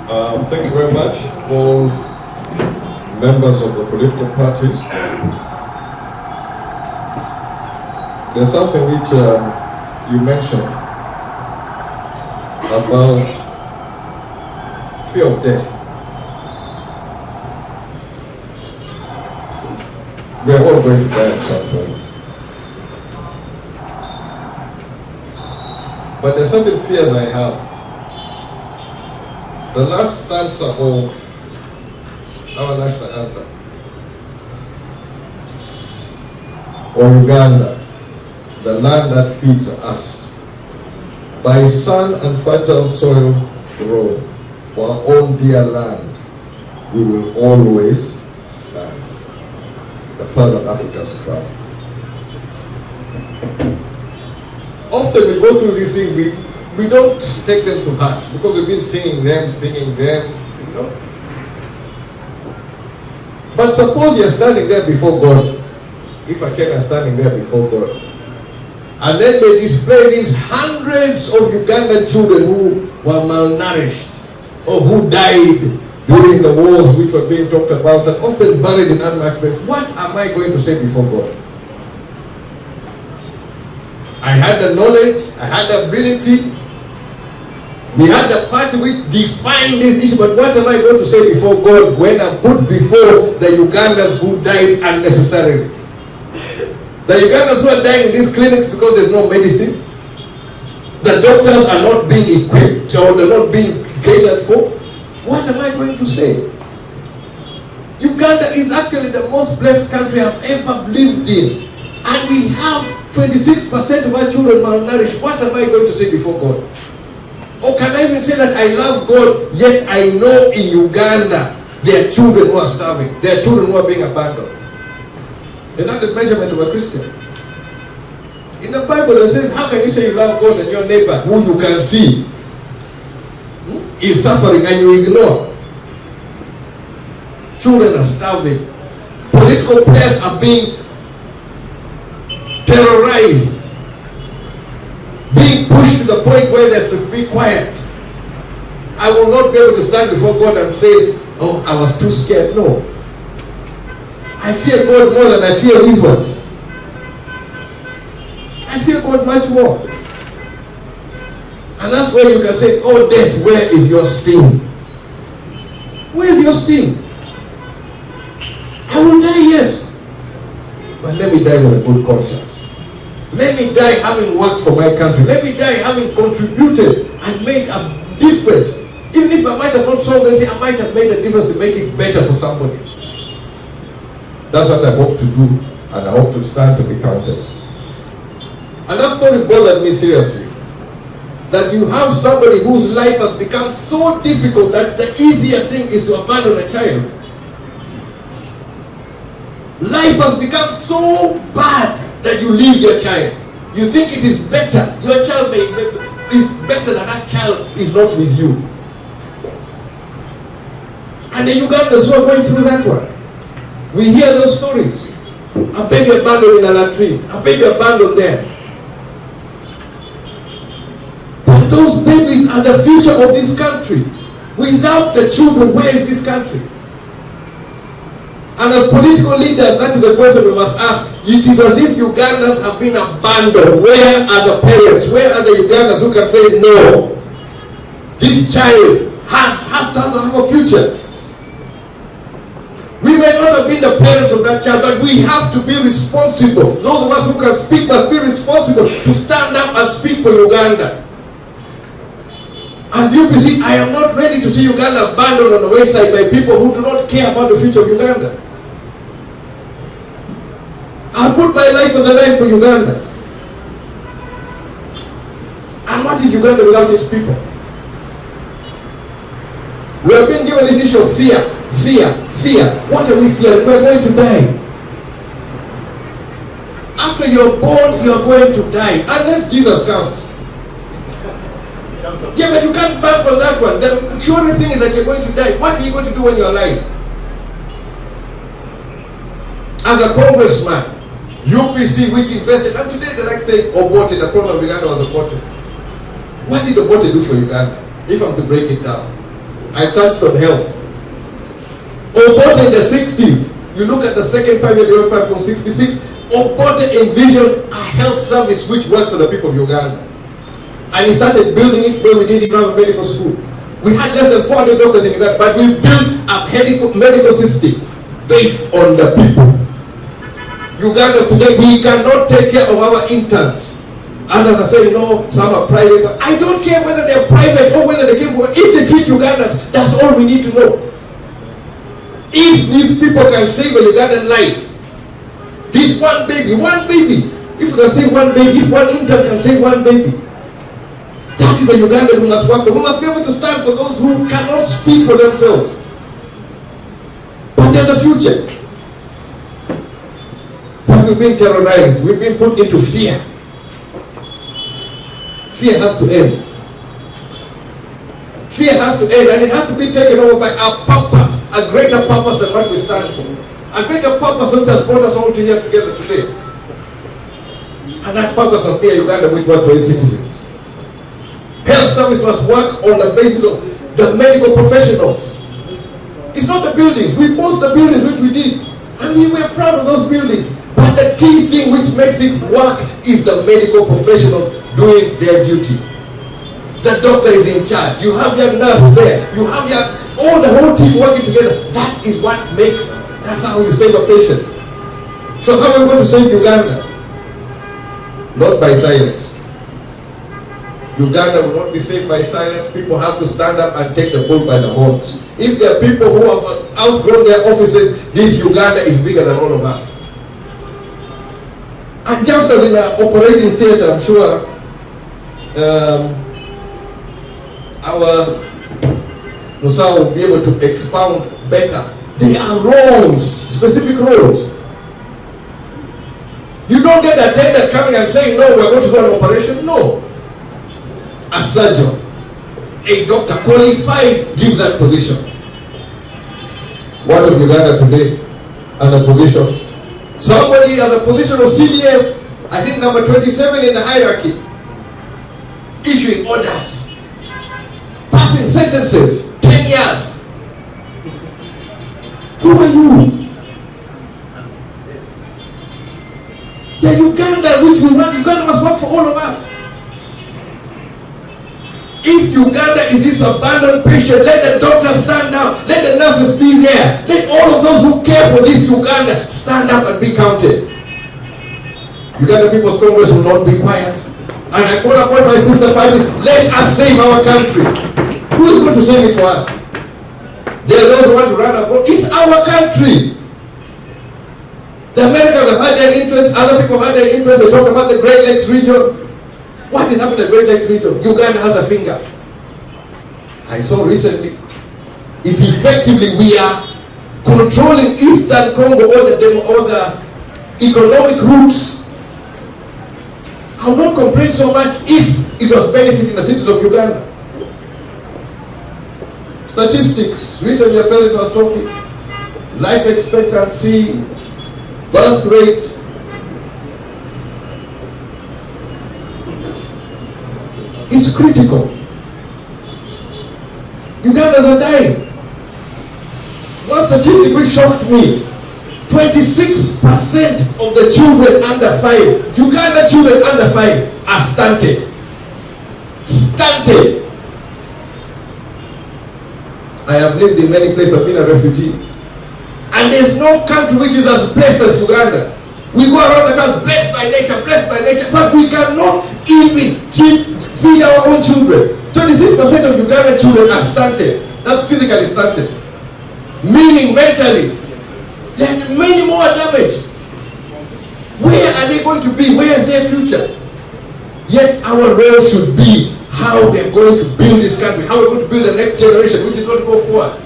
Thank you very much, all members of the political parties. There's something which you mentioned about fear of death. We are all going to die at some point. But there's certain fears I have. The last stanza of our national anthem, or Uganda, the land that feeds us, by sun and fertile soil grown, for our own dear land, we will always stand. The Father of Africa's cry. Often we go through these things, we don't take them to heart because we've been singing them, you know. But suppose you're standing there before God, if Akena is standing there before God, and then they display these hundreds of Ugandan children who were malnourished or who died during the wars which were being talked about and often buried in unmarked graves. What am I going to say before God? I had the knowledge, I had the ability, we had the party which defined this issue, but what am I going to say before God when I'm put before the Ugandans who died unnecessarily? The Ugandans who are dying in these clinics because there's no medicine. The doctors are not being equipped or they're not being catered for. What am I going to say? Uganda is actually the most blessed country I've ever lived in. And we have 26% of our children malnourished. What am I going to say before God? Or can I even say that I love God, yet I know in Uganda there are children who are starving, there are children who are being abandoned? Is that the measurement of a Christian? In the Bible it says, how can you say you love God and your neighbor who you can see is suffering and you ignore? Children are starving. Political players are being terrorized, being pushed to the point where they should be quiet. I will not be able to stand before God and say, oh, I was too scared. No. I fear God more than I fear these ones. I fear God much more. And that's where you can say, oh death, where is your sting? Where is your sting? I will die, yes. But let me die with a good conscience. Let me die having worked for my country. Let me die having contributed and made a difference. Even if I might have not solved anything, I might have made a difference to make it better for somebody. That's what I hope to do, and I hope to stand to be counted. And that story bothered me seriously. That you have somebody whose life has become so difficult that the easier thing is to abandon a child. Life has become so bad that you leave your child. You think it is better. Your child is better than that child is not with you. And the Ugandans who are going through that one, we hear those stories. I beg you abandon in a latrine. I beg you abandon there. But those babies are the future of this country. Without the children, where is this country? And as political leaders, that is the question we must ask. It is as if Ugandans have been abandoned. Where are the parents? Where are the Ugandans who can say, no, this child has to have a future? We may not have been the parents of that child, but we have to be responsible. Those of us who can speak must be responsible to stand up and speak for Uganda. As you can see, I am not ready to see Uganda abandoned on the wayside by people who do not care about the future of Uganda. I put my life on the line for Uganda. And what is Uganda without its people? We have been given this issue of fear. What are we fearing? We're going to die. After you're born, you're going to die. Unless Jesus comes. Yeah, but you can't bank on that one. The surest thing is that you're going to die. What are you going to do when you're alive? As a congressman, UPC which invested, and today they like saying Obote, the problem of Uganda was Obote. What did Obote do for Uganda? If I'm to break it down. I touched on health. Obote in the 60s, you look at the second 5-year development plan from 66, Obote envisioned a health service which worked for the people of Uganda. And he started building it where we didn't even have a medical school. We had less than 400 doctors in Uganda, but we built a medical system based on the people. Uganda today, we cannot take care of our interns. Others are saying, no, some are private. I don't care whether they're private or whether they came from. If they treat Ugandans, that's all we need to know. If these people can save a Ugandan life, this one baby, if you can save one baby, if one intern can save one baby, that is a Ugandan who must work. We must be able to stand for those who cannot speak for themselves. But they're the future. But we've been terrorized. We've been put into fear. Fear has to end. Fear has to end, and it has to be taken over by a purpose, a greater purpose than what we stand for. A greater purpose that has brought us all here together today. And that purpose of being Uganda which work for its citizens. Health service must work on the basis of the medical professionals. It's not the buildings. We boast the buildings which we did, and we were proud of those buildings. But the key thing which makes it work is the medical professionals doing their duty. The doctor is in charge. You have your nurse there. You have all the whole team working together. That is what makes, that's how you save a patient. So how are we going to save Uganda? Not by silence. Uganda will not be saved by silence. People have to stand up and take the bull by the horns. If there are people who have outgrown their offices, this Uganda is bigger than all of us. And just as in an operating theater, I'm sure our Musa will be able to expound better. There are roles, specific roles. You don't get the attendant coming and saying, no, we're going to do an operation. No. A surgeon, a doctor, qualified, gives that position. What of Uganda today? And a position. Somebody at the position of CDF, I think number 27 in the hierarchy, issuing orders, passing sentences, 10 years. Who are you? The Uganda which we want, Uganda must work for all of us. If Uganda is this abandoned patient, let the doctors stand down, let the nurses be there, let all of those who care for this Uganda stand up and be counted. Uganda People's Congress will not be quiet. And I call upon my sister parties, let us save our country. Who is going to save it for us? There are those who want to run abroad. It's our country. The Americans have had their interest, other people have had their interest. They talk about the Great Lakes region. What is happening in the Great Lakes region? Uganda has a finger. I saw recently, it's effectively we are controlling Eastern Congo, all the economic routes. I would not complain so much if it was benefiting the citizens of Uganda. Statistics. Recently, the president was talking. Life expectancy, birth rates. It's critical. Ugandans are dying. One statistic which shocked me, 26% of the children under 5, Uganda children under 5 are stunted. Stunted. I have lived in many places, I've been a refugee. And there's no country which is as blessed as Uganda. We go around the country blessed by nature, but we cannot even feed our own children. 26% of Ugandan children are stunted. That's physically stunted. Meaning mentally. There are many more damaged. Where are they going to be? Where is their future? Yet our role should be how we're going to build this country, how we're going to build the next generation, which is going to go forward.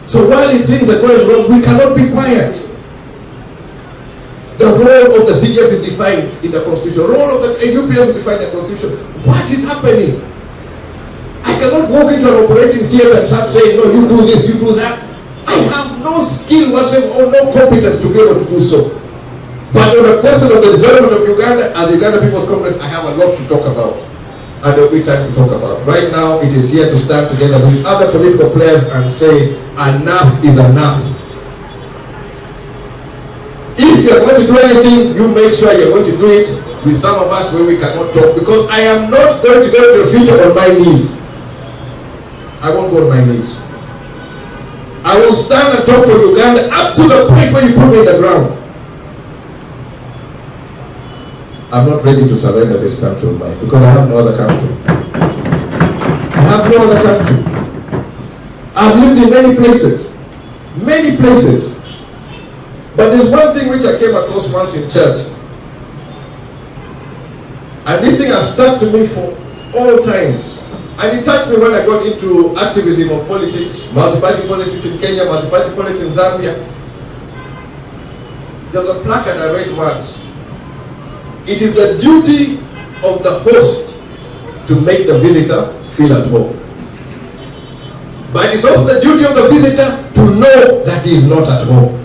So while things are going wrong, we cannot be quiet. The role of the CDF is defined in the Constitution. The role of the UPF is defined in the Constitution. What is happening? I cannot walk into an operating theater and start saying, no, you do this, you do that. I have no skill whatsoever or no competence to be able to do so. But on the question of the development of Uganda, as the Uganda People's Congress, I have a lot to talk about. and there will be time to talk about. Right now, it is here to stand together with other political players and say, enough is enough. If you are going to do anything, you make sure you are going to do it with some of us where we cannot talk, because I am not going to go to the future on my knees. I won't go on my knees. I will stand and talk for Uganda up to the point where you put me in the ground. I'm not ready to surrender this country of mine, because I have no other country. I have no other country. I've lived in many places. Many places. But there's one thing which I came across once in church. And this thing has stuck to me for all times. And it touched me when I got into activism of politics, multi-party politics in Kenya, multi-party politics in Zambia. There was a placard I read once. It is the duty of the host to make the visitor feel at home. But it's also the duty of the visitor to know that he is not at home.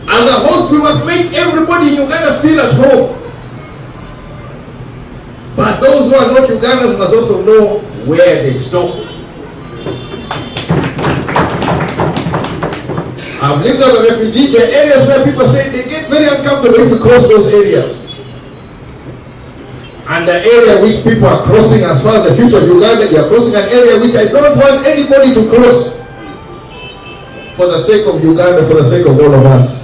As a host, we must make everybody in Uganda feel at home. But those who are not Ugandans must also know where they stop. I've lived as a refugee. There are areas where people say they get very uncomfortable if we cross those areas. And the area which people are crossing, as far as the future of Uganda, you are crossing an area which I don't want anybody to cross. For the sake of Uganda, for the sake of all of us,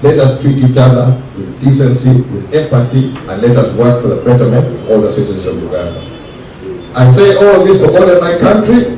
let us treat each other with decency, with empathy, and let us work for the betterment of all the citizens of Uganda. I say all of this for God and my country.